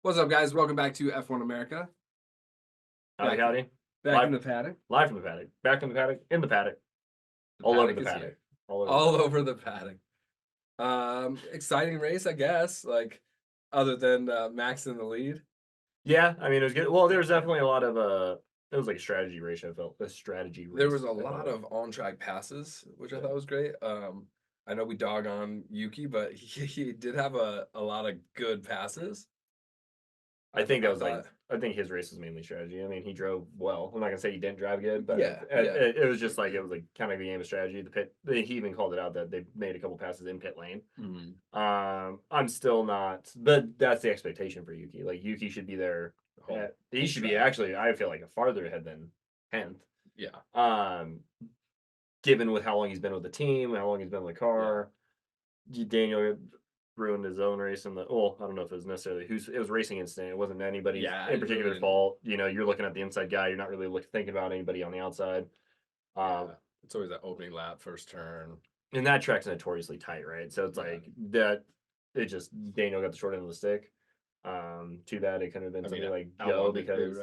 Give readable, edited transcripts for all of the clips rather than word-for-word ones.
What's up, guys? Welcome back to F1 America. Howdy, Back, howdy. back in Live, the paddock. live from the paddock. Back from the paddock. In the paddock. The All over paddock the is paddock. here. All over the All paddock. over the paddock. Exciting race, I guess. Like, other than Max in the lead. Yeah, I mean, it was good. Well, there was definitely a lot of, it was like a strategy race, I felt. A strategy There race, was a I lot felt. of on-track passes, which I Yeah. thought was great. I know we dog on Yuki, but he did have a lot of good passes. I think that I was like, thought, I think his race was mainly strategy. I mean, he drove well. I'm not going to say he didn't drive good, but yeah, yeah, it was just like, it was like kind of a game of strategy. He even called it out that they made a couple passes in pit lane. Mhm. I'm still not, but that's the expectation for Yuki. Like Yuki should be there. He Home should be track. actually. I feel like a farther ahead than 10th. Yeah, Um, given with how long he's been with the team, how long he's been with the yeah, car, Daniel ruined his own race in the. Well, I don't know if it was necessarily who's. It was racing incident. It wasn't anybody's yeah. in He really particular didn't. fault. You know, you're looking at the inside guy. You're not really thinking about anybody on the outside. Um, Yeah, it's always that opening lap, first turn. and that track's notoriously tight, right? So it's Yeah. like that. It just Daniel got the short end of the stick. Too bad it could have been I mean, something like Joe Albon did too, because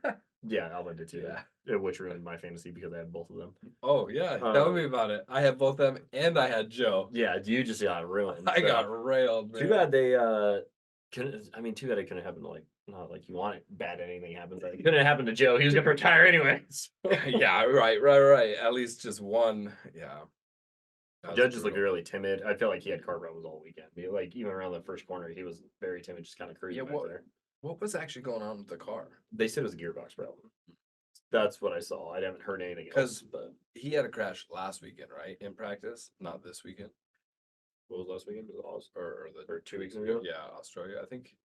right? yeah, Alvin did too, Yeah. which ruined my fantasy because I had both of them. Oh, yeah. Tell me Um, about it. I had both them and I had Joe. yeah, you just got ruined. I got So railed, too man. bad they couldn't. I mean, too bad it couldn't happen to like not like you want it bad anything happen, but it couldn't happen to Joe. He was gonna retire anyway. Yeah, right. At least just one. Yeah, that was Judge just looked brutal. really timid. I feel like he had car problems all weekend. Like even around the first corner, he was very timid, just kind of Yeah, cruising back what there. what was actually going on with the car? They said it was a gearbox problem. That's what I saw. I haven't heard anything else, Because but he had a crash last weekend, right? In practice, not this weekend, what was last weekend? Was it Oz? or the Or 2 2 weeks weeks ago. ago? Yeah, Australia, I think.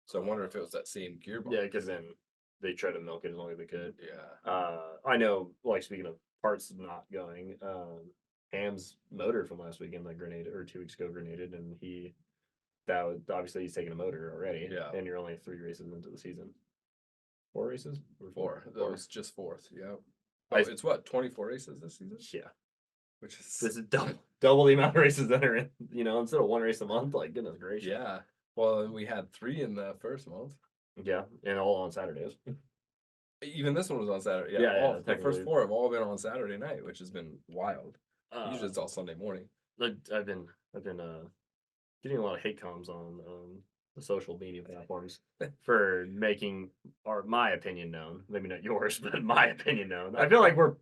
So I wonder if it was that same Yeah, gearbox. because then they tried to milk it as long as they could. Yeah. I know, like speaking of parts not going, Ham's motor from last weekend, like grenaded or 2 weeks ago grenaded, and that was obviously he's taking a motor already, Yeah. and you're only 3 races into the season. 4 races or Four. That Four. was just fourth. Yeah. Oh, I it's what, 24 races this season? yeah, Which is this is double the amount of races that are in. You know, instead of one race a month, like goodness gracious. yeah. Well, we had three in the first month. Yeah, and all on Saturdays. Even this one was on Saturday. Yeah, Yeah, yeah, all the first technically. four have all been on Saturday night, which has been wild. Usually Uh, it's all Sunday morning. I've been getting a lot of hate comms on the social media platforms for making my opinion known. Maybe not yours, but my opinion known. I feel like we're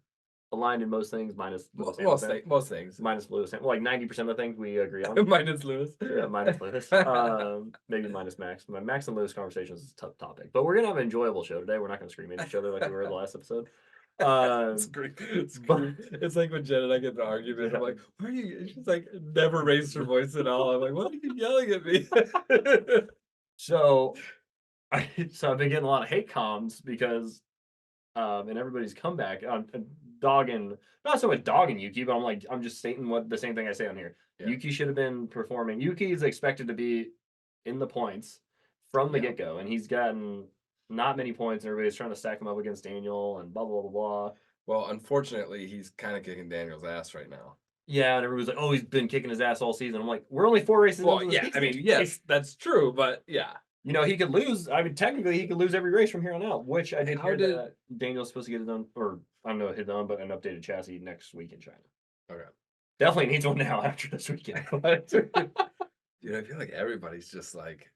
aligned in most things, minus Lewis Hamilton. Most things. Minus Lewis Hamilton. Like 90% of the things we agree on. Minus Lewis. Yeah, minus Lewis. Maybe minus Max. My Max and Lewis conversations is a tough topic, but we're gonna have an enjoyable show today. We're not gonna scream at each other like we were the last episode. It's great. It's But great. It's like when Jen and I get in an argument. I'm like, "Why are you?" And she's like, never raised her voice at all. I'm like, "Why are you yelling at me?" so so I've been getting a lot of hate comms because and everybody's comeback on dogging not so much dogging Yuki, but I'm just stating what the same thing I say on here. Yeah. Yuki should have been performing. Yuki is expected to be in the points from the Yeah. get go, and he's gotten not many points, and everybody's trying to stack him up against Daniel and blah blah blah blah. Well, unfortunately, he's kind of kicking Daniel's ass right now. Yeah, and everybody's like, "Oh, he's been kicking his ass all season." I'm like, "We're only 4 races Well, into the yeah, I season." mean, yes, that's true, but yeah. You know, he could lose. I mean, technically, he could lose every race from here on out. Which I did How hear did? that Daniel's supposed to get it done, or I don't know, hit done, but an updated chassis next week in China. Okay. Definitely needs one now after this weekend. Dude, I feel like everybody's just like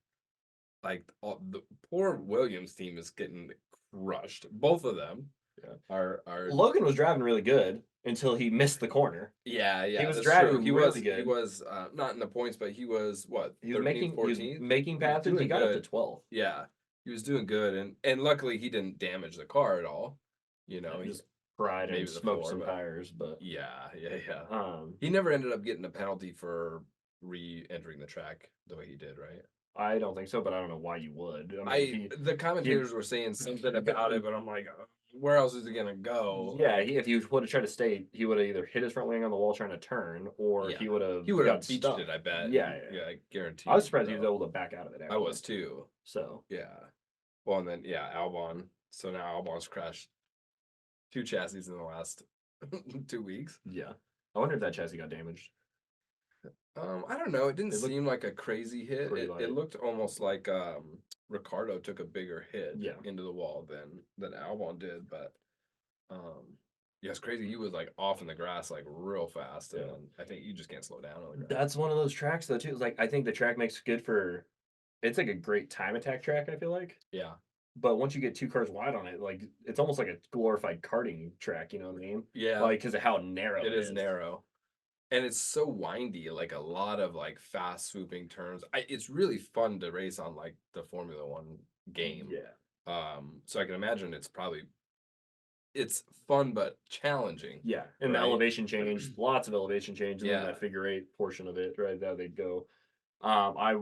the poor Williams team is getting crushed. Both of them Yeah. are Logan was driving really good until he missed the corner. yeah, He was that's driving true. He really he good. was not in the points, but he was what, He was 13th, making 14th? He was passes. He doing got up to good. 12th. Yeah. He was doing good and luckily he didn't damage the car at all. You know, Just cried maybe and the smoked floor, some but tires, but yeah. um, He never ended up getting a penalty for re-entering the track the way he did, right? I don't think so. But I don't know why you would. I mean, The commentators were saying something about it, but I'm like, where else is it gonna go? yeah, if he would have tried to stay, he would have either hit his front wing on the wall trying to turn, or Yeah. he would have He would have got beached stuck. it, I bet. Yeah. I guarantee. I was surprised he so. was able to back out of it. I Actually. was too. So Yeah. Well, and then Albon. So now Albon's crashed 2 chassis in the last 2 weeks. yeah, I wonder if that chassis got damaged. I don't know. It didn't It looked seem like a crazy hit. pretty It light. looked almost like Ricardo took a bigger hit Yeah. into the wall than Albon did, but yeah, it's crazy. He was like off in the grass like real fast, and Yeah. then I think you just can't slow down on the grass. That's one of those tracks though too. It's like I think the track makes good for. It's like a great time attack track. I feel like. Yeah, But once you get 2 cars wide on it, like it's almost like a glorified karting track. You know what I mean? yeah, Like because of how narrow it is narrow, and it's so windy. Like a lot of like fast swooping turns. It's really fun to race on like the Formula One game. Yeah. So I can imagine it's fun but challenging. Yeah, and the right? elevation change, lots of elevation change, and then Yeah. that figure eight portion of it, right? That they'd go. I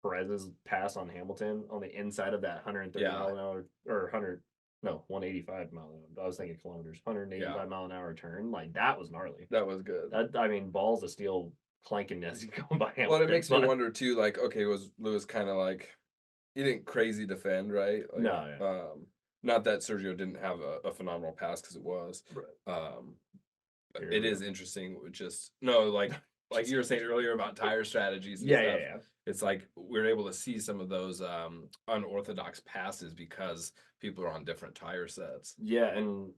Perez's pass on Hamilton on the inside of that 130 Yeah. mile an hour or 100, no, 185 mile an hour. I was thinking kilometers, 185 Yeah. mile an hour turn. Like that was gnarly. That was good. That I mean, balls of steel clanking as he's going by Hamilton. Well, it makes me but- wonder too. Like, okay, was Lewis kind of like he didn't crazy defend, right? Like, No, yeah. not that Sergio didn't have a phenomenal pass because it was. Right. It is interesting. With just no, like you were saying earlier about tire strategies. And Yeah, stuff. yeah. It's like we're able to see some of those unorthodox passes because people are on different tire sets. Yeah, and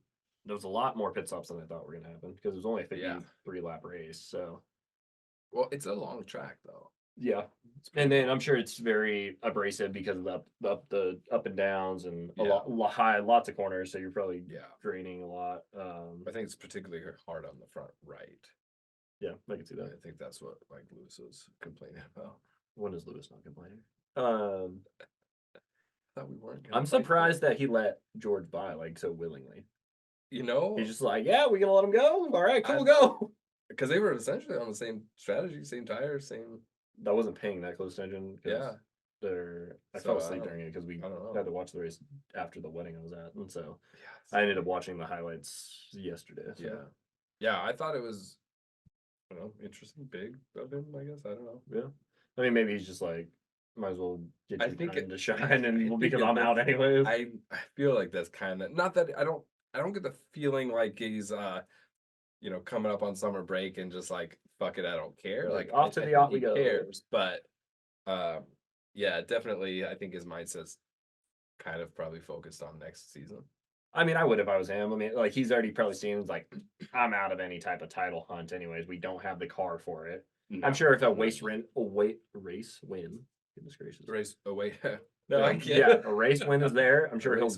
there was a lot more pit stops than I thought were going to happen because it was only a 53 lap race. So, well, it's a long track though. yeah, and then I'm sure it's very abrasive because of the up and downs and a lot high, lots of corners. So you're probably draining a lot. I think it's particularly hard on the front right. Yeah, I can see that. I think that's what like Lewis was complaining about. When is Lewis not complaining? I thought we weren't. I'm surprised that he let George by like so willingly. You know, he's just like, yeah, we're gonna let him go. All right, cool, go. Because they were essentially on the same strategy, same tires, same. That wasn't paying that close attention. Yeah. I fell asleep during it because we had to watch the race after the wedding I was at, and so I ended up watching the highlights yesterday. So. Yeah. I thought it was, I don't know, interesting, big of him. I guess I don't know. Yeah, I mean, maybe he's just like, might as well get I you think time to shine, and because it I'm out anyways. I feel like that's kind of not that I don't get the feeling like he's coming up on summer break and just like fuck it, I don't care. Like off to the yacht we go. Cares, but yeah, definitely. I think his mindset's kind of probably focused on next season. I mean, I would if I was him. I mean, like he's already probably seen like, I'm out of any type of title hunt. Anyways, we don't have the car for it. No, I'm sure if a race win, goodness gracious, race away. Yeah, a race win is there. I'm sure he'll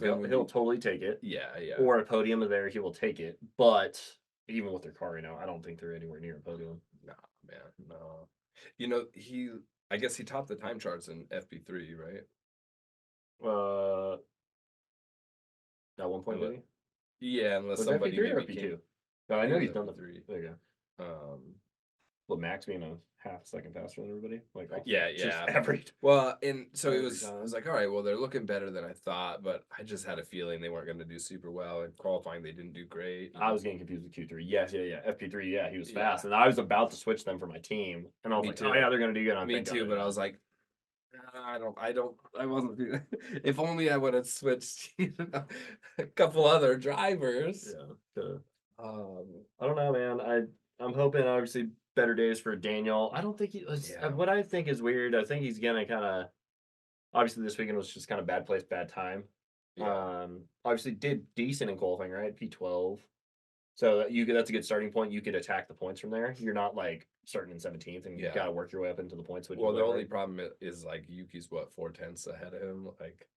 totally take it. Yeah. Or a podium is there, he will take it. But even with their car, I don't think they're anywhere near a podium. Nah, man, no. I guess he topped the time charts in FP3, right? At one point, maybe. Yeah, unless was somebody FP3 or maybe FP2? No, I know he's done the three. There you go. Well, Max being a half a second faster than everybody, like yeah. Every well, and so it every was. time. I was like, all right, well, they're looking better than I thought, but I just had a feeling they weren't going to do super well. In qualifying, they didn't do great. I was getting confused with Q3. Yes, yeah. FP3, yeah, he was fast, and I was about to switch them for my team, and I was like, oh yeah, they're going to do good on. Me too, but I was like, I wasn't. If only I would have switched a couple other drivers. Yeah. I don't know, man. I'm hoping obviously better days for Daniel. I don't think he was. What I think is weird. I think he's gonna kind of. Obviously, this weekend was just kind of bad place, bad time. Yeah. Obviously did decent in qualifying, right? P12. So that's a good starting point. You could attack the points from there. You're not like starting in 17th and you got to work your way up into the points. Well, the only problem is like Yuki's 4/10 ahead of him, like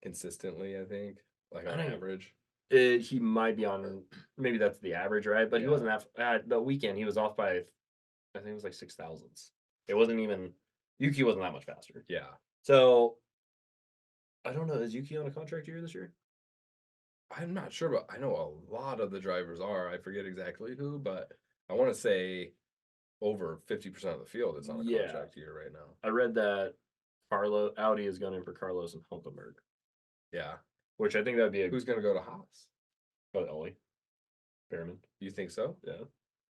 consistently. I think, like on average. He might be on. Maybe that's the average, right? But he wasn't that. The weekend he was off by, I think it was like 6 thousandths. It wasn't even. Yuki wasn't that much faster. Yeah. So, I don't know. Is Yuki on a contract year this year? I'm not sure, but I know a lot of the drivers are. I forget exactly who, but I want to say over 50% of the field is on a contract year right now. I read that Audi is going in for Carlos and Hulkenberg. Yeah. Which I think that'd be who's going to go to Haas? Probably Ollie Behrman. You think so? Yeah.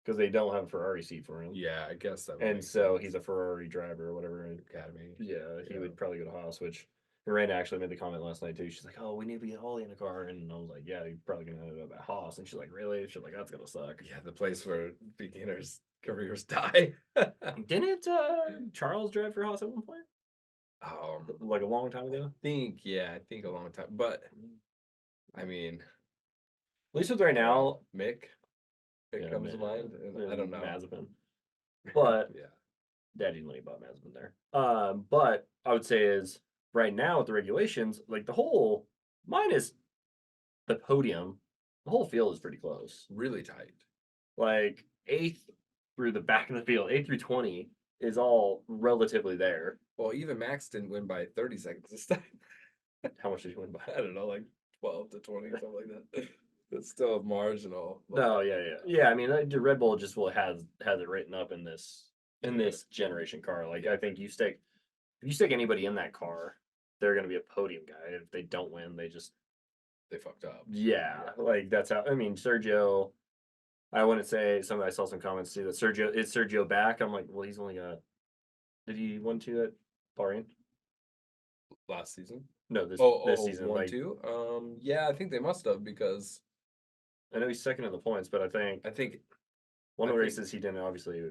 Because they don't have a Ferrari seat for him. Yeah, I guess that. And so he's a Ferrari driver or whatever. Academy. Yeah, he would probably go to Haas, which Miranda actually made the comment last night too. She's like, "Oh, we need to get Ollie in a car," and I was like, "Yeah, you're probably gonna end up at Haas." And she's like, "Really?" She's like, "That's gonna suck." Yeah, the place where beginners' careers die. Didn't Charles drive for Haas at one point? like a long time ago. I think a long time. But I mean, At least with right now, Mick, it comes to mind. I don't know. Mazepin. But Yeah. Daddy didn't about Mazepin there. But I would say is right now with the regulations, like minus the podium, the whole field is pretty close. Really tight. Like 8th through the back of the field, 8 through 20 is all relatively there. Well, even Max didn't win by 30 seconds this time. How much did he win by? I don't know, like 12 to 20, something like that. It's still marginal. No, yeah. I mean, Red Bull just has it written up in this generation car. Like, I think if you stick anybody in that car, they're going to be a podium guy. If they don't win, they fucked up. Yeah, like that's how. I mean, Sergio. I wouldn't say I saw some comments too that Sergio back. I'm like, well, he's only got. Did he 1-2 at Bahrain? Last season? No, this season. 1-2. Yeah, I think they must have because I know he's second in the points, but I think one of the races he didn't obviously.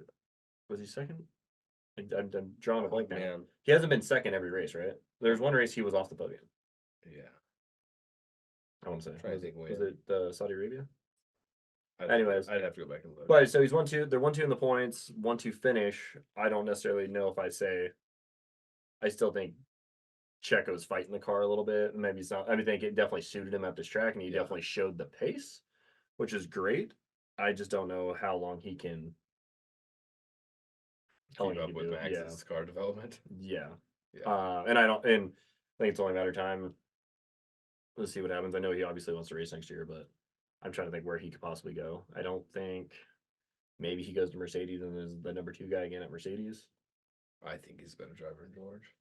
Was he second? I'm drawing a blank now. Man. He hasn't been second every race, right? There's one race he was off the podium. Yeah. I want to say. Was it Saudi Arabia? Anyways, I'd have to go back and look. But so he's 1-2. They're 1-2 in the points. 1-2 finish. I don't necessarily know if I'd say. I still think Checo's fighting the car a little bit. Maybe he's not. I think it definitely suited him at this track, and he definitely showed the pace, which is great. I just don't know how long he can. Keep up with Max's car development. Yeah. And I think it's only a matter of time. Let's see what happens. I know he obviously wants to race next year, but I'm trying to think where he could possibly go. I don't think maybe he goes to Mercedes and is the number 2 guy again at Mercedes. I think he's a better driver than George.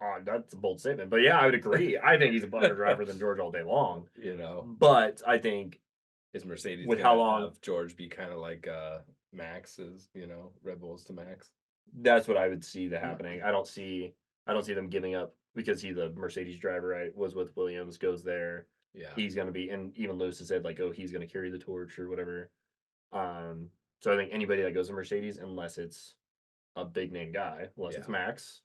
Oh, that's a bold statement. But yeah, I would agree. I think he's a better driver than George all day long. But I think is Mercedes with how long have George be kind of like Max is, Red Bulls to Max. That's what I would see happening. I don't see them giving up because he's a Mercedes driver, right? Was with Williams, goes there. Yeah. He's gonna be, and even Lewis has said like, oh, he's gonna carry the torch or whatever. So I think anybody that goes to Mercedes, unless it's a big name guy, unless it's Max,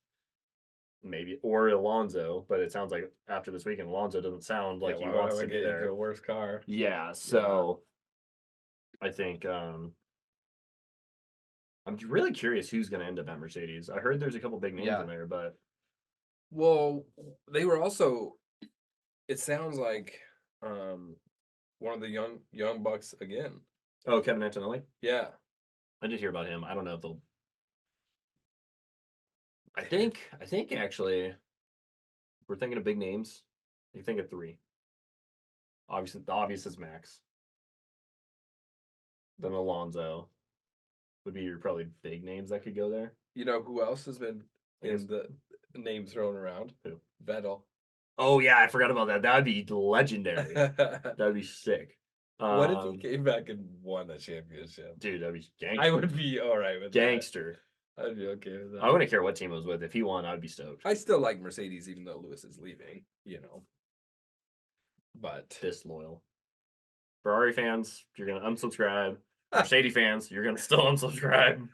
maybe, or Alonso, but it sounds like after this weekend, Alonso doesn't sound like he wants to be there. Into a worse car. Yeah, so I think I'm really curious who's going to end up at Mercedes. I heard there's a couple big names in there, but they were also. It sounds like one of the young bucks again. Oh, Kevin Antonelli? Yeah, I did hear about him. I don't know if they'll. I think actually, we're thinking of big names. You think of 3. Obviously, the obvious is Max. Then Alonso would be your probably big names that could go there. You know who else has been in the name thrown around? Who? Vettel. Oh yeah, I forgot about that. That'd be legendary. That'd be sick. What if he came back and won a championship? Dude, that'd be gangster. I would be all right with gangster. That. I'd be okay with that. I wouldn't care what team it was with. If he won, I'd be stoked. I still like Mercedes, even though Lewis is leaving. But disloyal. Ferrari fans, you're gonna unsubscribe. Mercedes fans, you're gonna still unsubscribe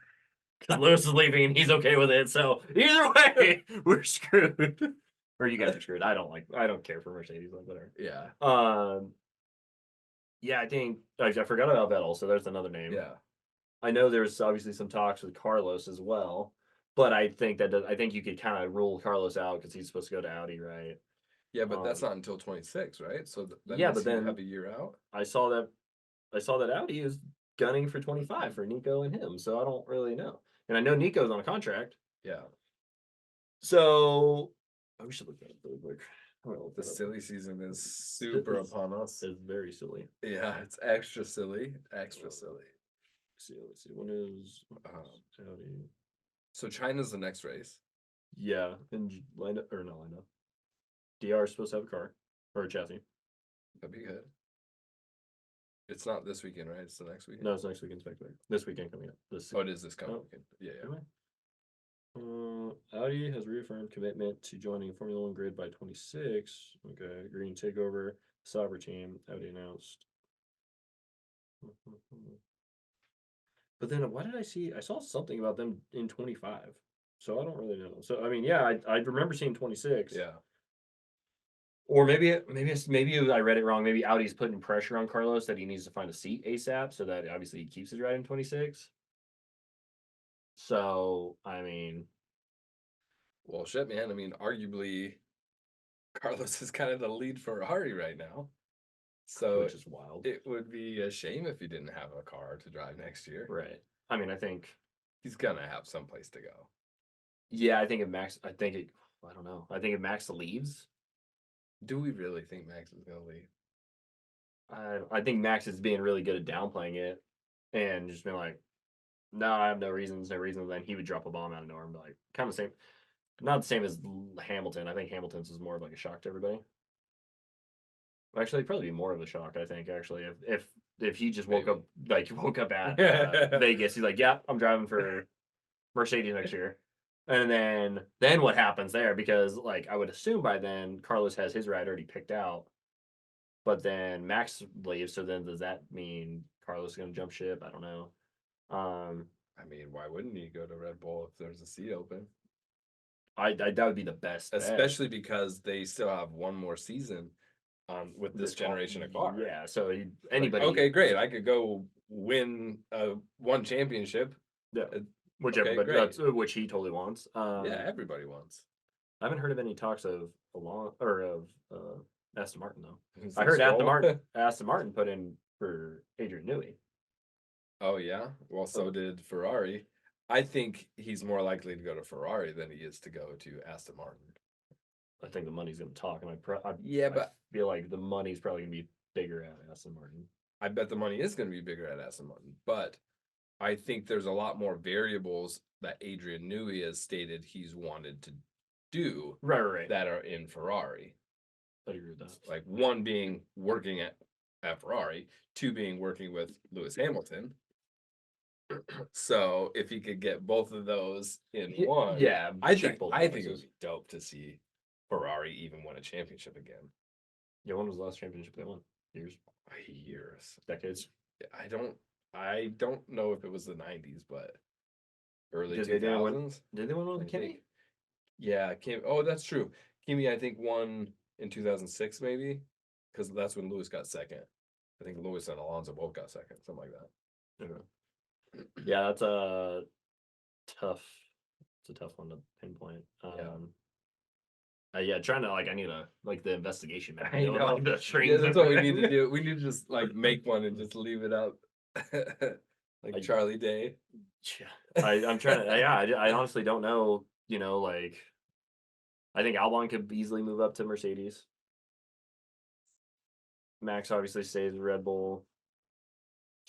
because Lewis is leaving and he's okay with it. So either way, we're screwed. Or you guys are screwed. I don't care for Mercedes, like whatever. Yeah. Yeah, I think I forgot about Vettel, so there's another name. Yeah. I know there's obviously some talks with Carlos as well, but I think you could kind of rule Carlos out because he's supposed to go to Audi, right? Yeah, but that's not until 26, right? So but then you have a year out. I saw that Audi is gunning for 25 for Nico and him, so I don't really know. And I know Nico's on a contract. Yeah. So we should look at it really quick. The silly season is super upon us. It's very silly. Yeah, it's extra silly. Extra silly. Let's see. When is Saudi? So China's the next race. Yeah, and Lando. DR is supposed to have a car or a chassis. That'd be good. It's not this weekend, right? It's the next weekend. No, it's next weekend. This weekend coming up. It is this coming weekend. Yeah. Audi has reaffirmed commitment to joining Formula One grid by 26. Okay, green takeover. Sauber team. Audi announced. But then, why did I see? I saw something about them in 25. So I don't really know. So I mean, yeah, I remember seeing 26. Yeah. Or maybe I read it wrong. Maybe Audi's putting pressure on Carlos that he needs to find a seat ASAP, so that obviously he keeps his ride in 26. So I mean, Well, shit, man. I mean, arguably, Carlos is kind of the lead Ferrari right now. So which is wild, it would be a shame if he didn't have a car to drive next year. right? I mean, I think, He's gonna have some place to go. yeah, I think if Max, I don't know. I think if Max leaves, Do we really think Max is gonna leave? I think Max is being really good at downplaying it and just being like, no, I have no reasons, no reasons. Then he would drop a bomb out of nowhere and be like, kind of same, not the same as Hamilton. I think Hamilton's is more of like a shock to everybody. Actually, it'd probably be more of a shock. I think actually, if he just woke Maybe. up at Vegas, he's like, yeah, I'm driving for Mercedes next year. And then what happens there? Because like I would assume by then Carlos has his ride already picked out, but then Max leaves. So then does that mean Carlos is going to jump ship? I don't know. I mean, why wouldn't he go to Red Bull if there's a seat open? I that would be the best, bet. Especially because they still have one more season with this generation of car. Yeah, so Like, anybody, okay, great. I could go win one championship. yeah, Uh, which okay, everybody, great. that's which he totally wants. Yeah, everybody wants. I haven't heard of any talks of Aston Martin though. Is I it heard Stroll? Aston Martin put in for Adrian Newey. Oh yeah. Well, so did Ferrari. I think he's more likely to go to Ferrari than he is to go to Aston Martin. I think the money's going to talk, and Yeah, I but feel like the money's probably going to be bigger at Aston Martin. I bet the money is going to be bigger at Aston Martin. But I think there's a lot more variables that Adrian Newey has stated he's wanted to do Right. that are in Ferrari. I agree with that. Like one being working at Ferrari, two being working with Lewis Hamilton. So if he could get both of those in one, yeah, I check think both I think it would boxes. be dope to see Ferrari even win a championship again. Yeah, when was the last championship they won? Years, Years, decades. I don't know if it was the '90s, but early Did they win? 2000s. Did they win with I Kimmy? think. Yeah, Kim. Oh, that's true. Kimi, I think won in 2006, maybe, because that's when Lewis got second. I think Lewis and Alonso both got second, something like that. Yeah, that's a tough. It's a tough one to pinpoint. Yeah, trying to I need a the investigation map. I know. Like the strings. Yeah, that's what we need to do. We need to just make one and just leave it up, like Charlie Day. Yeah, I'm trying to. Yeah, I honestly don't know. I think Albon could easily move up to Mercedes. Max obviously stays with Red Bull.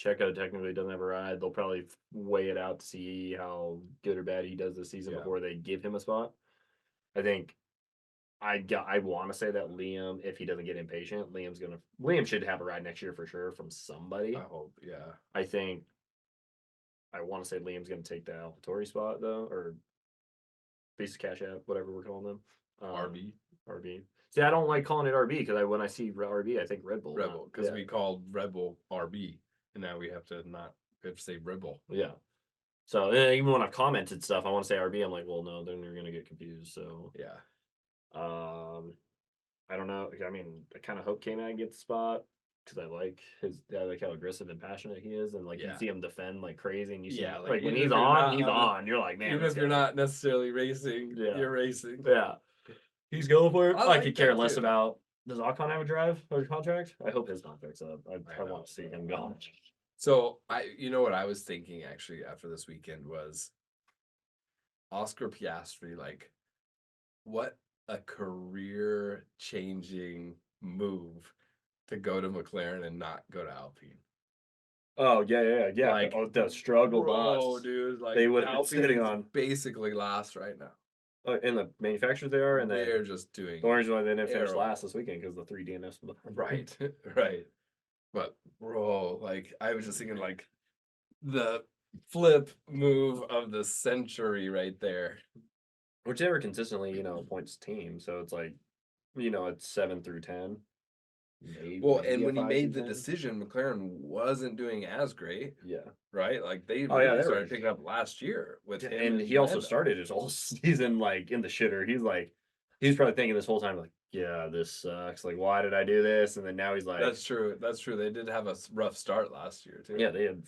Checo technically doesn't have a ride. They'll probably weigh it out to see how good or bad he does this season before they give him a spot. I think I want to say that Liam, if he doesn't get impatient, Liam should have a ride next year for sure from somebody. I hope, yeah. I think I want to say Liam's going to take the AlphaTauri spot though, or Piece of Cash App, whatever we're calling them. RB. See, I don't like calling it RB because when I see RB, I think Red Bull. Because we called Red Bull RB, and now we have to say Red Bull. Yeah. So even when I've commented stuff, I want to say RB. I'm like, well, no, then you're gonna get confused. So yeah. I don't know. I mean, I kind of hope K-Man gets the spot because I like how aggressive and passionate he is, and you see him defend like crazy, and you see when he's on, you're like, man, even if you're not necessarily racing, you're racing. Yeah, he's going for it. I could care less too. about. Does Ocon have a drive or contract? I hope his contract's up. I want to see him go. So you know what I was thinking actually after this weekend was Oscar Piastri, what a career changing move to go to McLaren and not go to Alpine. Oh yeah. The struggle bus, dude. They would have been sitting on basically last right now. In the manufacturers they are, and they're just doing. The orange one they didn't finish last this weekend because the 3 DNFs. Right. But bro, I was just thinking the flip move of the century right there. Which they were consistently, points team. So it's it's 7 through 10. maybe, Well, maybe and a when he made the 5-2-10. decision, McLaren wasn't doing as great, Yeah. right? Like they Oh yeah, really they were. started picking up last year with Yeah, him and and he also Lando. started his whole season like in the shitter. He's probably thinking this whole time like, yeah, this sucks. Like, why did I do this? And then now he's like, That's true. That's true. They did have a rough start last year too. yeah, they had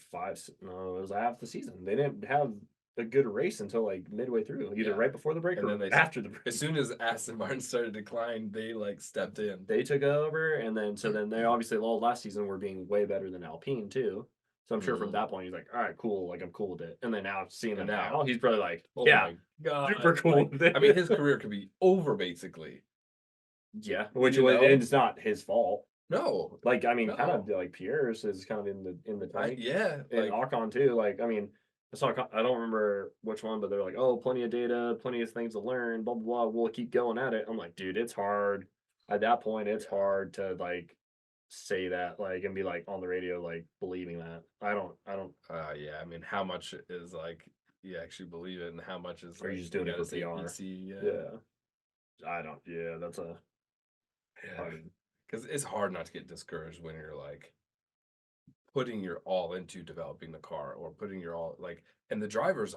no, it was half the season. They didn't have a good race until like midway through, either Yeah. right before the break And or then they after the break. as soon as Aston Martin started to decline, they like stepped in. They took over, and then they obviously all last season were being way better than Alpine too. So I'm sure from that point he's like, all right, cool, like I'm cool with it. And then now seeing them And now, now- he's probably like, Oh yeah, my god. super cool Like, with it. I mean, his career could be over basically. Yeah, which You was know? it's not his fault. No. Like I mean, kind No. of like Pierre's is kind of in the tank, Yeah. and Like Ocon too. Like I mean, I don't remember which one, but they're like, oh, plenty of data, plenty of things to learn, blah blah blah. We'll keep going at it. I'm like, dude, it's hard. At that point, it's hard to like say that like and be like on the radio like believing that. I don't. yeah, I mean how much is like you actually believe it and how much is Are you like just doing it gotta for say PR? PC, Yeah, I don't. Yeah, that's a hard. Because it's hard not to get discouraged when you're like putting your all into developing the car or putting your all like and the drivers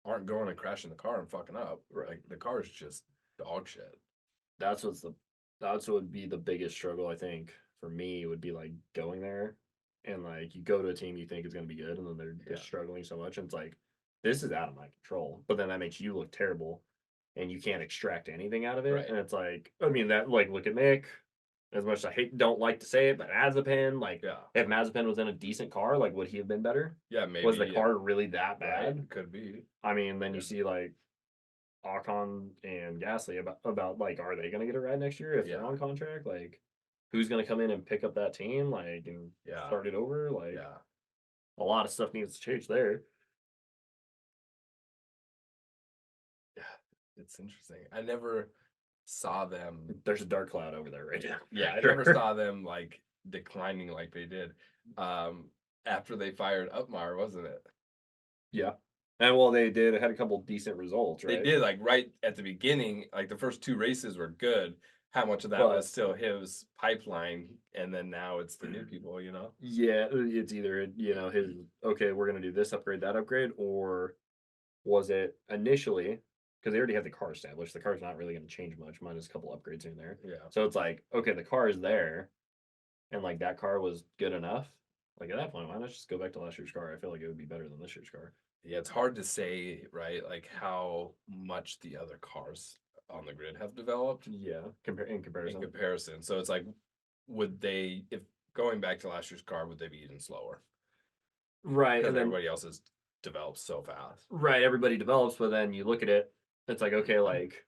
aren't going and crashing the car and fucking up. Right. Like the car is just dog shit. That's what would be the biggest struggle I think for me would be like going there and like you go to a team you think is going to be good and then they're Yeah. just struggling so much and it's like this is out of my control, but then that makes you look terrible and you can't extract anything out of it. Right. And it's like I mean that like look at Mick, as much as I don't like to say it, but Mazepin, like Yeah. if Mazepin was in a decent car, like would he have been better? Yeah, maybe. Was the car really that bad? Right. Could be. I mean, then you Yeah. see like Ocon and Gasly about like, are they going to get a ride next year if they're on contract? Like, who's going to come in and pick up that team, like, and start it over? Like, a lot of stuff needs to change there. Yeah, it's interesting. I never saw them. There's a dark cloud over there right now. Yeah, I never saw them like declining like they did after they fired Upmar, wasn't it? Yeah. And well, they had a couple decent results, right? They did like right at the beginning, like the first two races were good. How much of that was still his pipeline, and then now it's the new people, you know? Yeah, it's either his okay, we're gonna do this upgrade, that upgrade, or was it initially because they already had the car established? The car's not really gonna change much, minus a couple upgrades here and there. Yeah. So it's like okay, the car is there, and like that car was good enough. Like at that point, why not just go back to last year's car? I feel like it would be better than this year's car. Yeah, it's hard to say, right? Like how much the other cars on the grid have developed. Yeah, in comparison. In comparison. So it's like, would they, if going back to last year's car, would they be even slower? Right. Because And then, everybody else has developed so fast. right. Everybody develops, but then you look at it, it's like, okay, like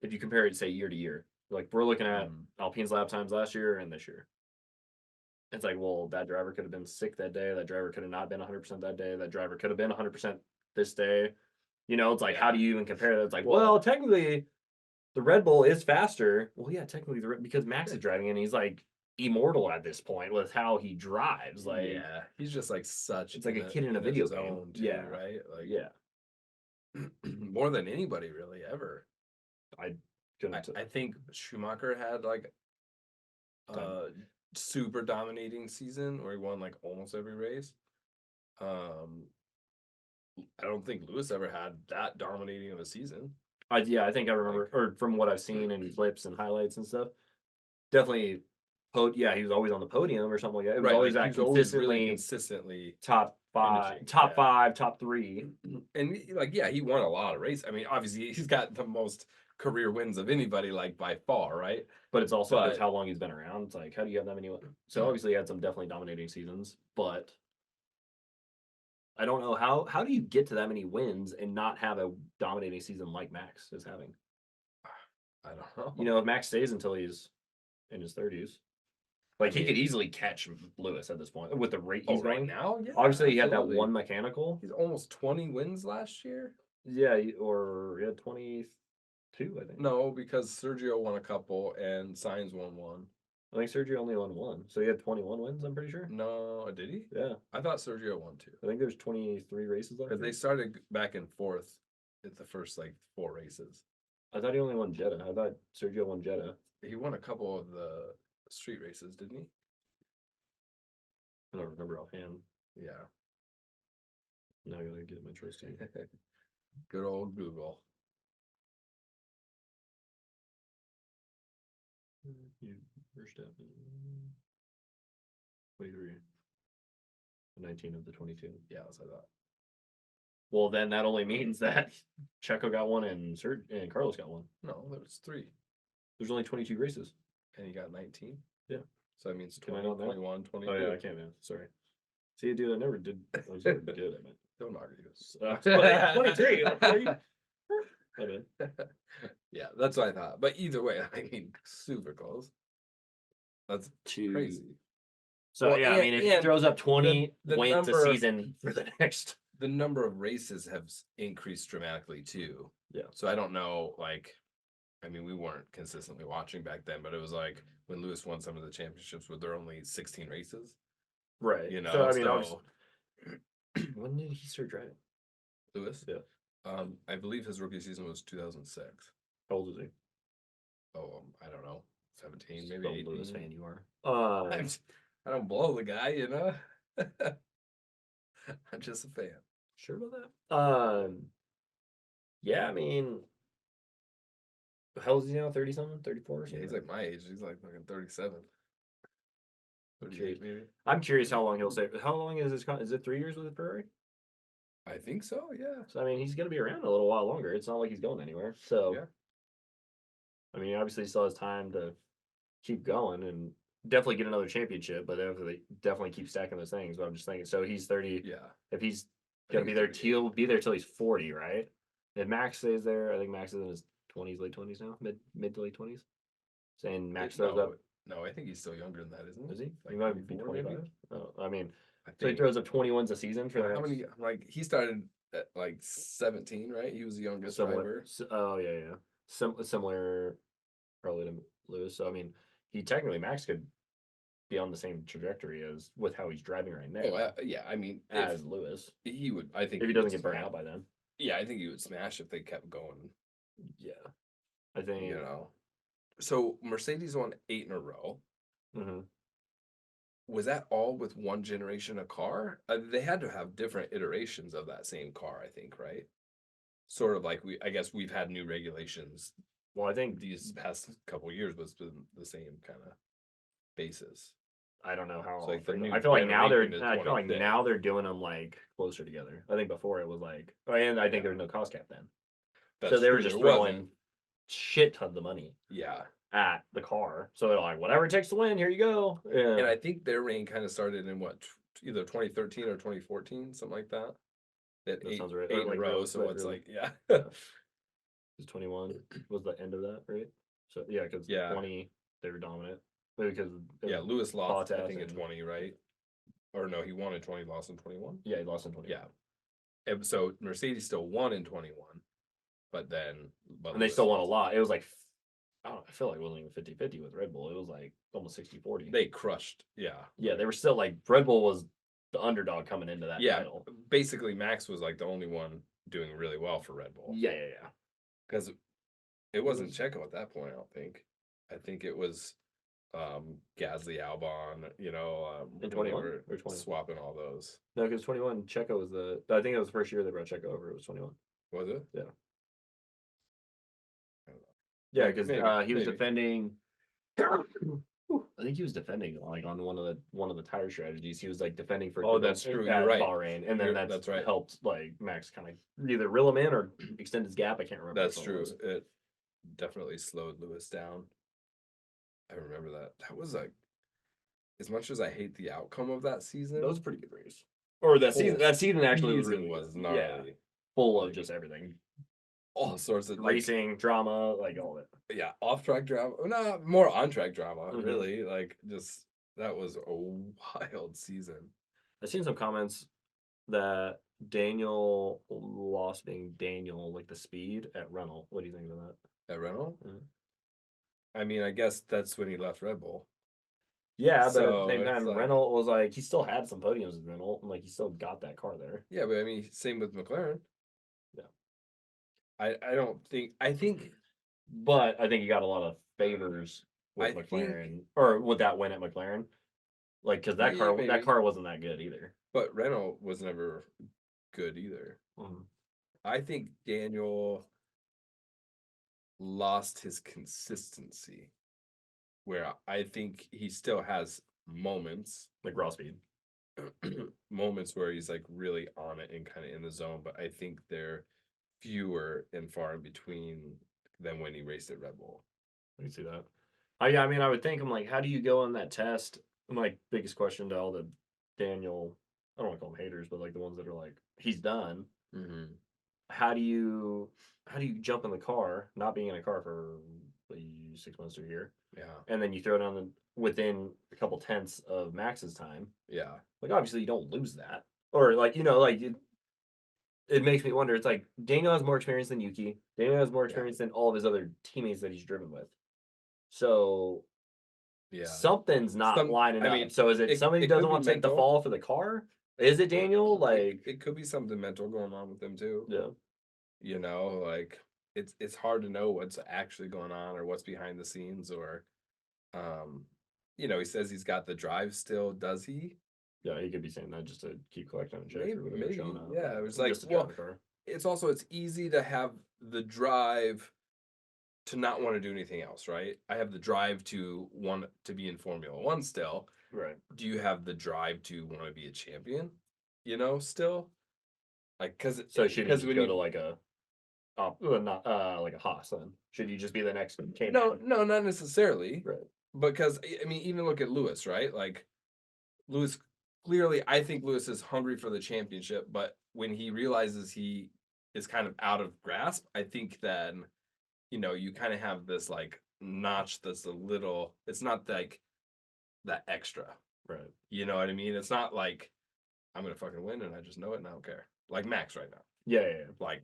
if you compare it, say, year to year, like we're looking at Alpine's lap times last year and this year. It's like, well, that driver could have been sick that day. That driver could have not been 100% that day. That driver could have been 100% this day. You know, it's like, how do you even compare that? It's like, well, technically, the Red Bull is faster. Well, yeah, technically, because Max is driving and he's like immortal at this point with how he drives. Like, yeah, he's just like such. It's like a kid in a video game. Too, yeah, right. Like, yeah, more than anybody really ever. I think Schumacher had like super dominating season where he won like almost every race. I don't think Lewis ever had that dominating of a season. I think I remember, or from what I've seen in clips and highlights and stuff, definitely. Yeah, he was always on the podium or something like that. It was always that consistently top five, top three, and like he won a lot of races. I mean, obviously he's got the most career wins of anybody, like by far, right? But it's also because how long he's been around. It's like, how do you have that many? So obviously he had some definitely dominating seasons, but I don't know how do you get to that many wins and not have a dominating season like Max is having? I don't know. You know, if Max stays until he's in his 30s, like he could easily catch Lewis at this point with the rate he's going right now. Yeah, obviously he had that one mechanical. He's almost 20 wins last year. Yeah, or he had 22, I think. No, because Sergio won a couple and Sainz won one. I think Sergio only won one, so he had 21 wins. I'm pretty sure. No, did he? Yeah, I thought Sergio won two. I think there's 23 races left. Because they started back and forth at the first like 4 races. I thought he only won Jeddah. I thought Sergio won Jeddah. He won a couple of the street races, didn't he? I don't remember offhand. Yeah. Now I gotta get my trusty. Good old Google. Verstappen. 23. 19 of the 22. Yeah, that's what I thought. Well, then that only means that Checo got one and Carlos got one. No, there was 3. There's only 22 races. And he got 19? Yeah. So that means Can I 20, not know? 21, 22. Oh, yeah, I can't, man. Sorry. See, dude, I never did. I was never good at it. Don't argue. 23. I did. Yeah, that's what I thought. But either way, I mean, super close. That's crazy. So, Well, yeah, I mean, if he throws up 20 the wins a number- season for the next. The number of races have increased dramatically too. Yeah. So I don't know, like, I mean, we weren't consistently watching back then, but it was like when Lewis won some of the championships, were there only 16 races? Right. You know, so, I mean, when did he start driving? Lewis? Yeah. I believe his rookie season was 2006. How old is he? Oh, I don't know, 17, maybe What 18. Lewis fan you are. I don't blow the guy, you know. I'm just a fan. Sure about that? Yeah, I mean, how old is he now? 30 something, 34 or Yeah, something? he's like my age. He's like fucking 37. 38 maybe. I'm curious how long he'll stay. How long is his? Is it 3 years with Ferrari? I think so. Yeah. So I mean, he's gonna be around a little while longer. It's not like he's going anywhere. So Yeah. I mean, obviously, he still has time to keep going and definitely get another championship. But definitely keep stacking those things. But I'm just thinking. So he's 30. Yeah. If he's I gonna think be there, he's he'll be there till he's 40, right? If Max stays there, I think Max is in his 20s, late 20s now, mid to late 20s. Saying Max throws up. No, I think he's still younger than that, isn't he? Is he? Like He might be 24 maybe? 25. Oh, I mean, I so he think. throws up 21s a season for How many? Like he started at like 17, right? He was the youngest driver. Oh yeah, yeah. Similar, probably to Lewis. So I mean, he technically Max could be on the same trajectory as with how he's driving right now. Oh yeah, I mean, as Lewis, he would. I think if he doesn't get burned out by then. Yeah, I think he would smash if they kept going. Yeah, I think you know. So Mercedes won 8 in a row. Mm-hmm. Was that all with one generation of car? They had to have different iterations of that same car, I think, right? Sort of like I guess we've had new regulations. Well, I think these past couple of years was the same kind of basis. I don't know how. So like I feel like now they're doing them like closer together. I think before it was like, and I think there was no cost cap then. So they were just throwing shit tons of money. Yeah. At the car, so they're like, whatever it takes to win, here you go. Yeah. And I think their reign kind of started in either 2013 or 2014, something like that. That sounds right. 8 in like a row. So it's like, yeah. Because 21 was the end of that, right? So yeah, because 20 they were dominant. Because Lewis lost, I think, in 20, right? Or no, he won in 20, lost in 21. Yeah, he lost in 20. Yeah. And so Mercedes still won in 21, but they still won a lot. It was like, I feel like it wasn't even 50-50 with Red Bull. It was like almost 60-40. They crushed. Yeah. Yeah, they were still like, Red Bull was the underdog coming into that title. Basically, Max was like the only one doing really well for Red Bull. Yeah. Because it wasn't Checo at that point, I don't think. I think it was Gasly, Albon, in 21 or 20? Swapping all those. No, because 21, Checo was I think it was the first year they brought Checo over. It was 21. Was it? Yeah. Yeah, because he was maybe. defending. I think he was defending like on one of the tire strategies. He was like defending for. Oh, that's true. You're right. Bahrain, and then that's right. Helped like Max kind of either reel him in or extend his gap. I can't remember. That's true. It definitely slowed Lewis down. I remember that. That was like, as much as I hate the outcome of that season, that was a pretty good race. Or that season. That season actually was gnarly. Full of just everything. All sorts of racing drama, like all of it. Yeah, off-track drama. No, more on-track drama. Really, like just that was a wild season. I've seen some comments that Daniel lost being Daniel, like the speed at Renault. What do you think of that? At Renault? I mean, I guess that's when he left Red Bull. Yeah, but at the same time, Renault was like he still had some podiums with Renault, and like he still got that car there. Yeah, but I mean, same with McLaren. Yeah. I don't think. But I think he got a lot of favors with I McLaren, think, or would that win at McLaren? Like, because that yeah, that maybe, car wasn't that good either. but Renault was never good either. Mhm. I think Daniel lost his consistency, where I think he still has moments, Like raw speed. moments where he's like really on it and kind of in the zone, but I think they're fewer and far in between than when he raced at Red Bull. I can see that. Yeah, I mean, I would think I'm like, how do you go on that test? My biggest question to all the Daniel, I don't want to call them haters, but like the ones that are like, he's done. Mm-hmm. How do you jump in the car, not being in a car for like, 6 months to a year, Yeah, and then you throw down within a couple tenths of Max's time? yeah, Like obviously you don't lose that, or like like it makes me wonder. It's like Daniel has more experience than Yuki. Daniel has more yeah, experience than all of his other teammates that he's driven with. So yeah. something's not lining I up. mean, So is it somebody who it could doesn't be want to take the mental. fall for the car? Is it Daniel? Like, It could be something mental going on with them too. yeah, You know, like it's hard to know what's actually going on or what's behind the scenes or um he says he's got the drive still, does he? yeah, he could be saying that just to keep collecting on checks Maybe, or whatever, showing maybe. up, Yeah, it was like, just to drive well, the car. it's easy to have the drive to not want to do anything else, right? I have the drive to want to be in Formula 1 still. Right. Do you have the drive to want to be a champion? Still? Like So should he just when go you to like a, not like a Haas then? Should he just be the next no, K-man? no, not necessarily. Right. Because I mean, even look at Lewis, right? Like Lewis, clearly, I think Lewis is hungry for the championship, but when he realizes he is kind of out of grasp, I think then, you kind of have this like notch that's a little, it's not like that extra. Right. You know what I mean? It's not like I'm gonna fucking win and I just know it and I don't care. Like Max right now. Yeah, yeah, yeah. Like,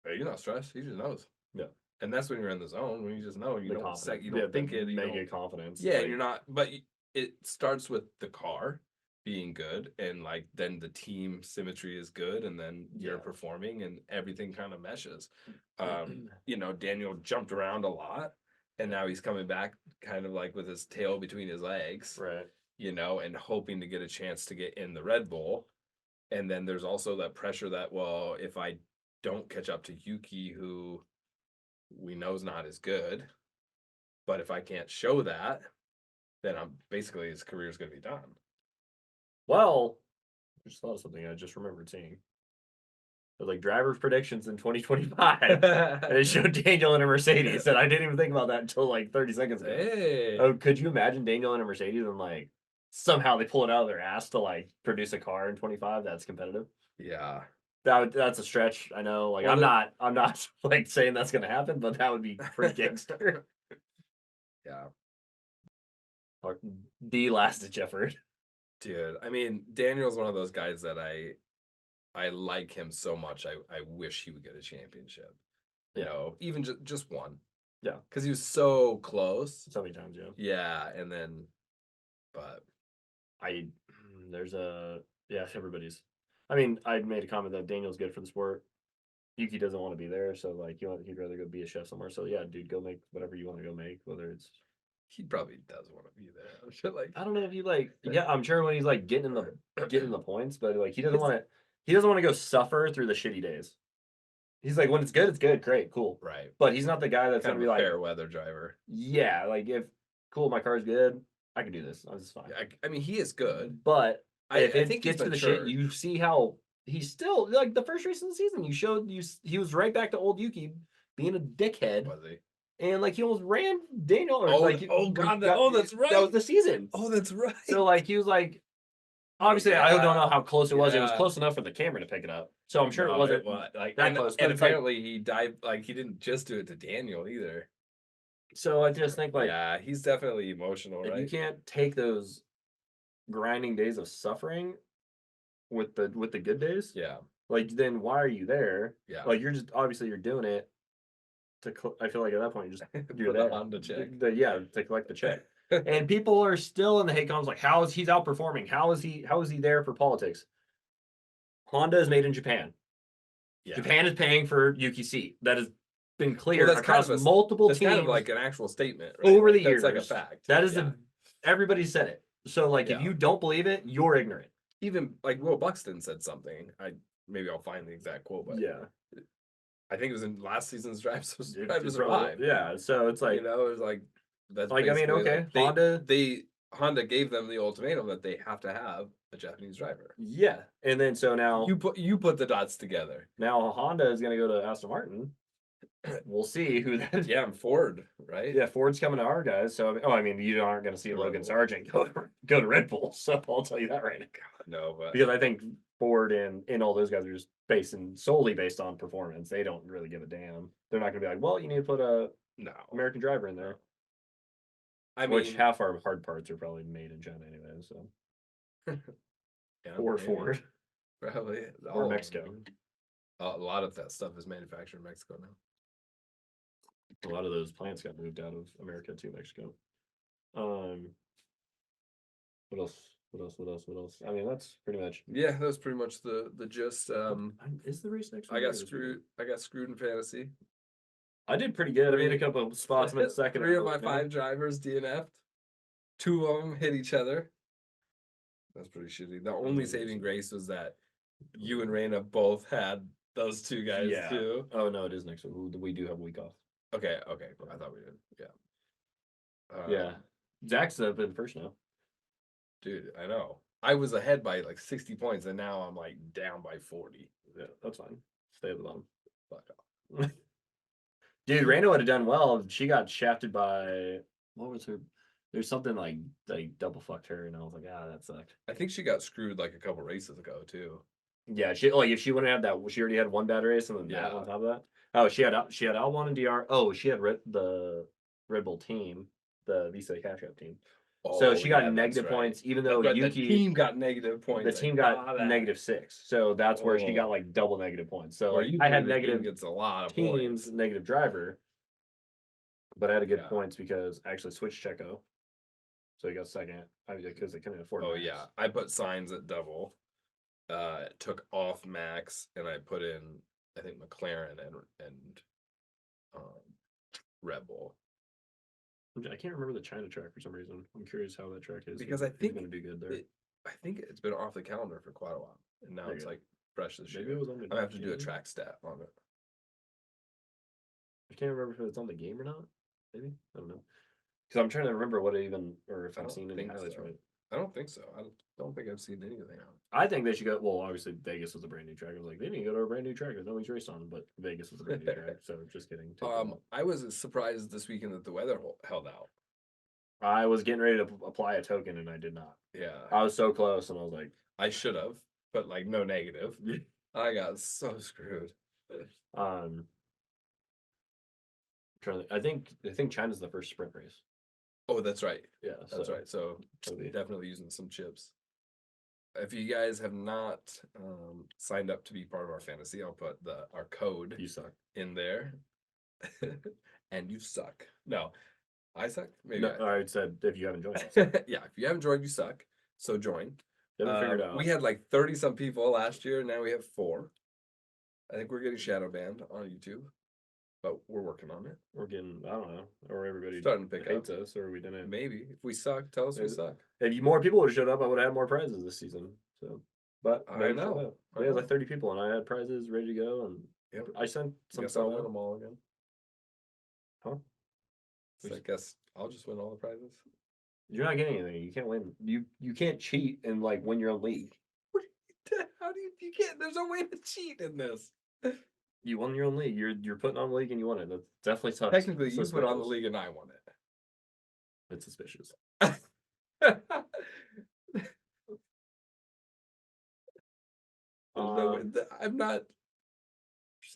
hey, you're not stressed. He just knows. Yeah. And that's when you're in the zone, when you just know, you The don't confidence. you Yeah, don't the think it, you mega don't. confidence. Yeah, like, you're not. But it starts with the car being good, and like then the team symmetry is good, and then you're Yeah. performing, and everything kind of meshes. Daniel jumped around a lot, and now he's coming back, kind of like with his tail between his legs, right. and hoping to get a chance to get in the Red Bull. And then there's also that pressure that, well, if I don't catch up to Yuki, who we know is not as good, but if I can't show that, then I'm basically his career is going to be done. Well, I just thought of something I just remembered seeing. It was like drivers' predictions in 2025. And it showed Daniel in a Mercedes. And I didn't even think about that until like 30 seconds ago. Hey. Oh, could you imagine Daniel in a Mercedes and like somehow they pull it out of their ass to like produce a car in 25 that's competitive? Yeah. That's a stretch. I know. Like Well, I'm not like saying that's gonna happen, but that would be pretty gangster. Yeah. Or the last ditch effort. Dude, I mean, Daniel's one of those guys that I like him so much. I wish he would get a championship. Yeah. Even just one. Yeah. Because he was so close. So many times, yeah. Yeah, and then, but there's everybody's. I mean, I made a comment that Daniel's good for the sport. Yuki doesn't want to be there, so like he'd rather go be a chef somewhere. So yeah, dude, go make whatever you want to go make, whether it's. he probably does want to be there. I'm sure, like, I don't know if he like. Yeah, I'm sure when he's like getting in the points, but like he doesn't want to. He doesn't want to go suffer through the shitty days. He's like, when it's good, great, cool. right. But he's not the guy that's Kind gonna of be a like, fair weather driver. yeah, like if cool, my car's good, I can do this. This is fine. I mean, he is good. But if I it think gets he's to the shit, matured. you see how he's still like the first race of the season. He was right back to old Yuki being a dickhead, Was he? and like he almost ran Daniel. Or, God! That's right. That was the season. Oh, that's right. So like he was like, obviously I don't know how close it was. It was Yeah. close enough for the camera to pick it up. So I'm sure it wasn't like that close. And But it's like, apparently he died. Like he didn't just do it to Daniel either. so I just think like, Yeah, he's definitely emotional, if right? you can't take those grinding days of suffering with the good days, Yeah, like then why are you there? yeah. Like you're just obviously you're doing it to. I feel like at that point you just For the Honda check. To collect the check. And people are still in the hate comments like, how is he's outperforming? How is he there for politics? Honda is made in Japan. Yeah. Japan is paying for Yuki's seat. That is been clear that's kind across of multiple that's teams kind of like an actual statement, right? over Like, the that's years. like a fact. That is yeah. everybody said it. So like, if Yeah. you don't believe it, you're ignorant. Even like Will Buxton said something. Maybe I'll find the exact quote, but Yeah, I think it was in last season's Drive to It- Drive to it Survive. probably- yeah. So it's like, You know, it was like that's I mean, basically okay, like Honda gave them the ultimatum that they have to have a Japanese driver. yeah. And then so now You put the dots together. now Honda is going to go to Aston Martin. We'll see who that. Yeah, and Ford, right? Yeah, Ford's coming to our guys. So I mean, you aren't going to see Red Logan Bull. Sargent go to Red Bull. So I'll tell you that right now. No, but Because I think Ford and all those guys are just solely based on performance. They don't really give a damn. They're not going to be like, well, you need to put a no. American driver in there. I Which mean, half our hard parts are probably made in China anyway. So yeah, or maybe. Ford Probably or Mexico. A lot of that stuff is manufactured in Mexico now. A lot of those plants got moved out of America to Mexico. What else? What else? I mean, that's pretty much. Yeah, that's pretty much the gist. Is the race next I week? got screwed. I got screwed in fantasy. I did pretty good. I made a couple of spots in the second. 3 of my 5 drivers DNF'd. 2 of them hit each other. That's pretty shitty. The only saving grace was that you and Raina both had those 2 guys too. Oh no, it is next week. We do have a week off. Okay. I thought we did. Yeah. Yeah. Zach's up in first now. Dude, I know. I was ahead by like 60 points, and now I'm like down by 40. Yeah, that's fine. Stay at the bottom. Fuck off. Dude, Raina would have done well. She got shafted by what was her? There's something like double fucked her, and I was like, that sucked. I think she got screwed like a couple races ago too. Yeah, she if she wouldn't have that, she already had one bad race, and then that on top of that. Oh, she had L1 and DR. Oh, she had the Red Bull team, the Visa Cash App team. So she got negative points, even though the Yuki team got negative points. The team got -6, so that's where she got like double negative points. So like, I had negative gets a lot of teams, points. negative driver, but I had to get points because I actually switched Checo, so he got second. Because they couldn't afford. Oh Max. yeah, I put signs at double. Took off Max, and I put in I think McLaren and Red Bull. I can't remember the China track for some reason. I'm curious how that track is. Because I think going to do good there. I think it's been off the calendar for quite a while, and now it's like fresh this year. Maybe it was on the I have to do a track stat on it. I can't remember if it's on the game or not. Maybe I don't know. Because I'm trying to remember what it even or if I've seen any highlights from it. I don't think so. I don't think I've seen anything. I think they should go. Well, obviously Vegas was a brand new track. I was like, they didn't go to a brand new track that nobody's raced on, but Vegas was a brand new track. So just kidding. I was surprised this weekend that the weather held out. I was getting ready to apply a token and I did not. Yeah, I was so close, and I was like, I should have, but like no negative. I got so screwed. I think China's the first sprint race. Oh, that's right. Yeah, that's right. So definitely using some chips. If you guys have not signed up to be part of our fantasy, I'll put our code You suck in there. And you suck. No, I suck. Maybe no, I said if you haven't joined. Yeah, if you haven't joined, you suck. So join. Figured out. We had like 30 some people last year. Now we have 4. I think we're getting shadow banned on YouTube, but we're working on it. We're getting, I don't know, or everybody starting to pick hates us, or we didn't. Maybe if we suck, tell us we suck. If more people would have showed up, I would have had more prizes this season. So, but I know. We had like 30 people, and I had prizes ready to go, and I sent some stuff. I'll win them all again. Huh? So I guess I'll just win all the prizes. You're not getting anything. You can't win. You can't cheat and like win your own league. How do you can't? There's no way to cheat in this. You won your own league. You're putting on the league and you won it. That's definitely tough. Technically, you put on the league and I won it. It's suspicious.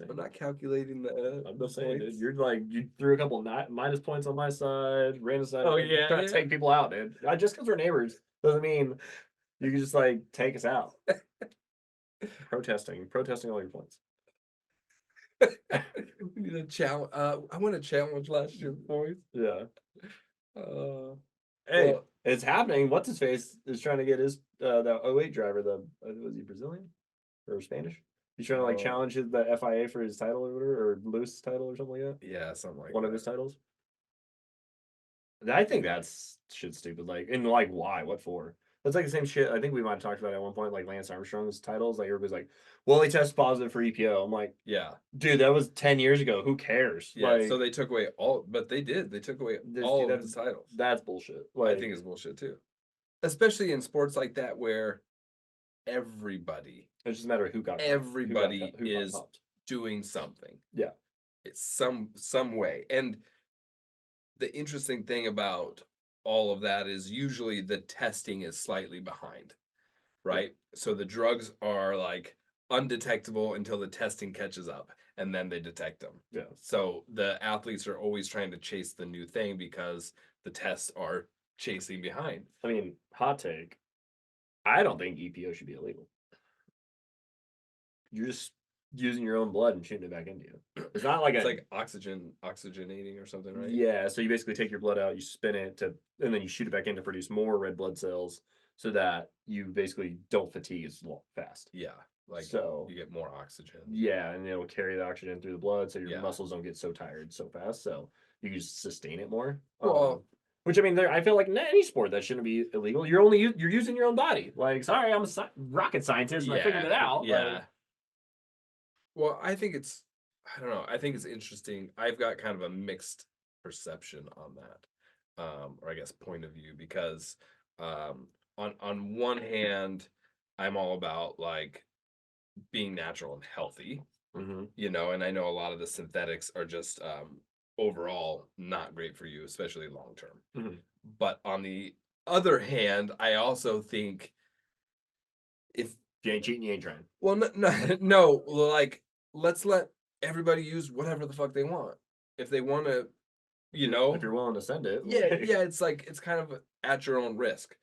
I'm not calculating the. I'm just saying, dude. You're like you threw a couple minus points on my side, random side. Oh yeah, trying to take people out, dude. Just because we're neighbors doesn't mean you can just like take us out. protesting all your points. We need a challenge. I won a challenge last year, boys. Yeah. Hey, it's happening. What's his face is trying to get his the 08 driver. Was he Brazilian or Spanish? He's trying to like Oh, challenge the FIA for his title or whatever, or Lewis's title or something like that. yeah, something like One of that. his titles. I think that's shit stupid. Like, and like, why? What for? That's like the same shit. I think we might have talked about it at one point, like Lance Armstrong's titles. Like everybody's like, "Well, he tested positive for EPO." I'm like, Yeah, dude, that was 10 years ago. Who cares? yeah. So Like, they took away all, but they did. They took away this all dude, of his titles. that's bullshit. I Like, think it's bullshit too, especially in sports like that where everybody, it's just a matter of who got popped, everybody who got is popped. doing something. Yeah, It's some way. And the interesting thing about all of that is usually the testing is slightly behind, yeah, right? So the drugs are like undetectable until the testing catches up and then they detect them. yeah. So the athletes are always trying to chase the new thing because the tests are chasing behind. I mean, hot take. I don't think EPO should be illegal. You're just using your own blood and shooting it back into you. It's not like It's a like oxygenating or something, right? yeah. So you basically take your blood out, you spin it to, and then you shoot it back in to produce more red blood cells, so that you basically don't fatigue as fast. Yeah. Like So you get more oxygen. yeah, and it'll carry the oxygen through the blood, so your Yeah. muscles don't get so tired so fast. So you can just sustain it more. Well, Which I mean, I feel like in any sport that shouldn't be illegal. You're using your own body. Like, sorry, I'm a rocket scientist and I figured it out. Yeah. Like, Well, I don't know. I think it's interesting. I've got kind of a mixed perception on that, or I guess point of view, because on one hand, I'm all about like being natural and healthy, mhm. and I know a lot of the synthetics are just overall not great for you, especially long term. Mhm. But on the other hand, I also think if If you ain't cheating, you ain't trying. well, no, no, like let's let everybody use whatever the fuck they want. If they want to, If you're willing to send it, yeah, like, yeah, it's like it's kind of at your own risk,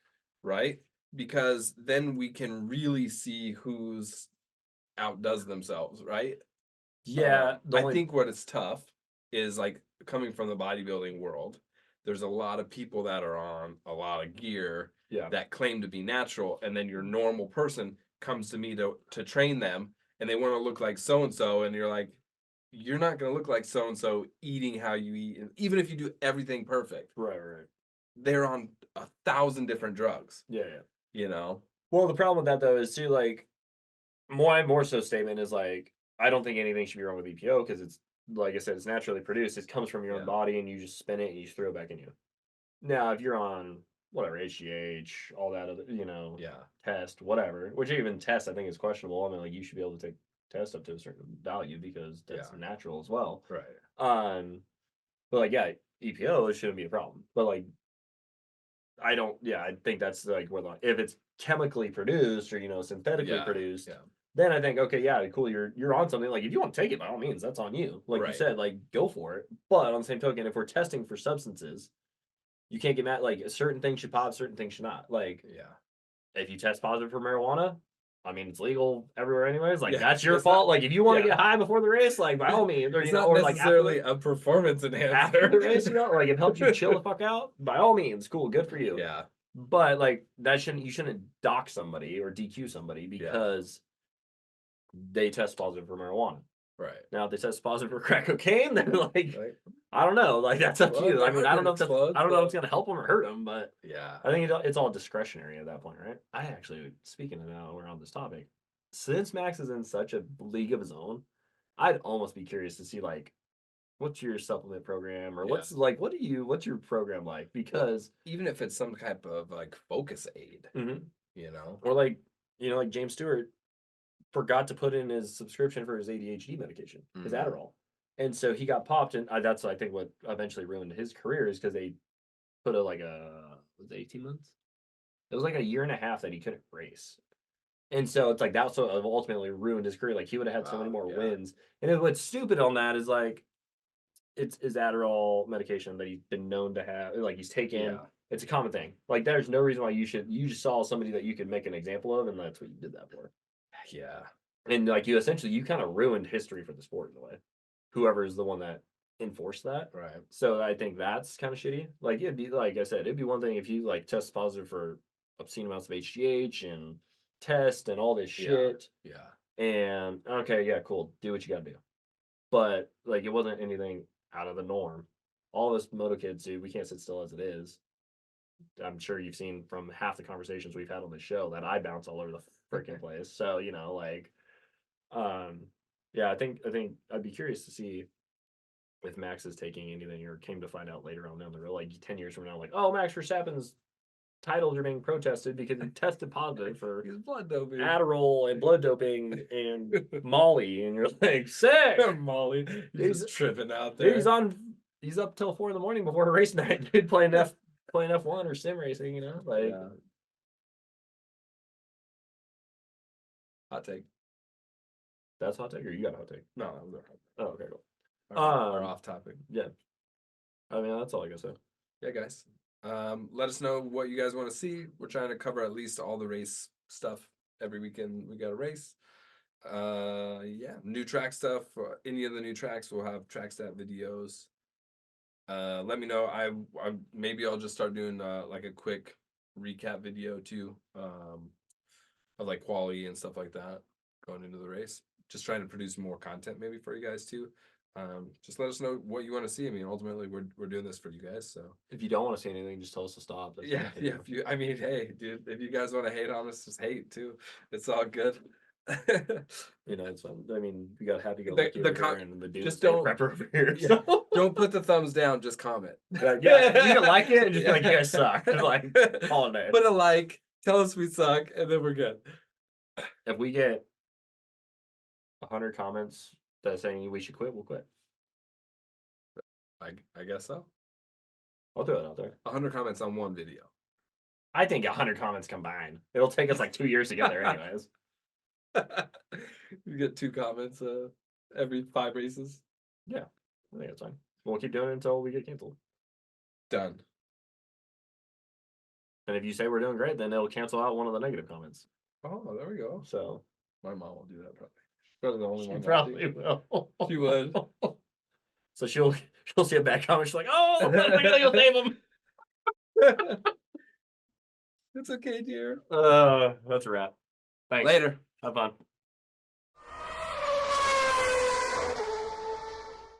right? Because then we can really see who's outdoes themselves, right? yeah. The I only think what is tough is like coming from the bodybuilding world. There's a lot of people that are on a lot of gear yeah, that claim to be natural, and then your normal person comes to me to train them, and they want to look like so and so, and you're like, you're not going to look like so and so eating how you eat, and even if you do everything perfect. right. They're on 1,000 different drugs, Yeah, yeah. you know? Well, the problem with that though is too like more so statement is like I don't think anything should be wrong with EPO because it's like I said, it's naturally produced. It comes from your own Yeah. body, and you just spin it and you just throw it back in you. Now, if you're on whatever HGH, all that other, Yeah. test, whatever, which even test I think is questionable. I mean, like you should be able to take tests up to a certain value because that's Yeah. natural as well. Right. Um, but like yeah, EPO it shouldn't be a problem. But like I don't, yeah, I think that's like where the if it's chemically produced or synthetically Yeah. produced, Yeah. then I think okay, yeah, cool, you're on something. Like if you want to take it, by all means, that's on you. Like you Right. said, like go for it. But on the same token, if we're testing for substances, you can't get mad. Like certain things should pop, certain things should not. Like Yeah. if you test positive for marijuana, I mean it's legal everywhere anyways. Like Yeah. that's your It's not, fault. Like if you want to yeah. get high before the race, like by all means, or It's not or like after necessarily a performance after the race, enhancer. like it helps you chill the fuck out. By all means, cool, good for you. Yeah. But like you shouldn't dock somebody or DQ somebody Yeah. because they test positive for marijuana. Right. Now, if they test positive for crack cocaine, then like Right. I don't know, like that's up to Well, you. I their mean, heart I don't know rate if explodes, I don't know if it's but gonna help them or hurt them, but yeah. I think it's all discretionary at that point, right? I actually, speaking of now, we're on this topic. Since Max is in such a league of his own, I'd almost be curious to see like what's your supplement program or Yeah. what's your program like because Even if it's some type of like focus aid, Mhm. you know? Or like like James Stewart forgot to put in his subscription for his ADHD medication, his Mhm. Adderall. And so he got popped, and that's I think what eventually ruined his career is because they put was it 18 months? It was like a year and a half that he couldn't race. And so it's like that's what ultimately ruined his career. Like he would have had so many Wow. more Yeah. wins. And what's stupid on that is like it's his Adderall medication that he's been known to have, like he's taken. Yeah. It's a common thing. Like there's no reason why you just saw somebody that you could make an example of, and that's what you did that for. Yeah. And like you essentially you kind of ruined history for the sport in a way. Whoever is the one that enforced that. Right. So I think that's kind of shitty. Like it'd be like I said, it'd be one thing if you like test positive for obscene amounts of HGH and test and all this Yeah. shit. Yeah. And okay, yeah, cool. Do what you gotta do. But like it wasn't anything out of the norm. All of us moto kids do. We can't sit still as it is. I'm sure you've seen from half the conversations we've had on the show that I bounce all over the freaking place. So, like um yeah, I think I'd be curious to see if Max is taking anything or came to find out later on down the road, like 10 years from now, like, oh, Max Verstappen's titles are being protested because he tested positive for He's blood doping. Adderall and blood doping and Molly, and you're like, sick. Molly, he's just tripping out Dude, there. he's up till 4 in the morning before a race night, dude, playing F1 or sim racing, like Yeah. Hot take. that's hot take, or you got a hot take? No, that was our hot take. Oh, okay, cool. Our off topic. Yeah. I mean, that's all I gotta say. Yeah, guys. Let us know what you guys want to see. We're trying to cover at least all the race stuff every weekend. We got a race. Yeah, new track stuff. Any of the new tracks, we'll have track stat videos. Let me know. I maybe I'll just start doing like a quick recap video too, of like quality and stuff like that going into the race. Just trying to produce more content maybe for you guys too. Just let us know what you want to see. I mean, ultimately we're doing this for you guys. So If you don't want to see anything, just tell us to stop. That's yeah, yeah. I mean, hey, dude, if you guys want to hate on us, just hate too. It's all good. It's fun. I mean, we got happy go The- lucky the over con- here and the dude just don't don't- prepper over here. Yeah, So. don't put the thumbs down. Just comment. Yeah, you can like it and just be like, you guys suck. Like all day. Put a like. Tell us we suck, and then we're good. If we get 100 comments that saying we should quit, we'll quit. I guess so. I'll throw it out there. 100 comments on one video. I think 100 comments combined. It'll take us like 2 years to get there, anyways. You get 2 comments every 5 races. Yeah, I think that's fine. We'll keep doing it until we get canceled. Done. And if you say we're doing great, then it'll cancel out one of the negative comments. Oh, there we go. So My mom will do that probably. She's probably the only she one. probably will. She would. So she'll see a bad comment. She's like, "Oh, I gotta go save him." It's okay, dear. That's a wrap. Thanks. Later. Have fun.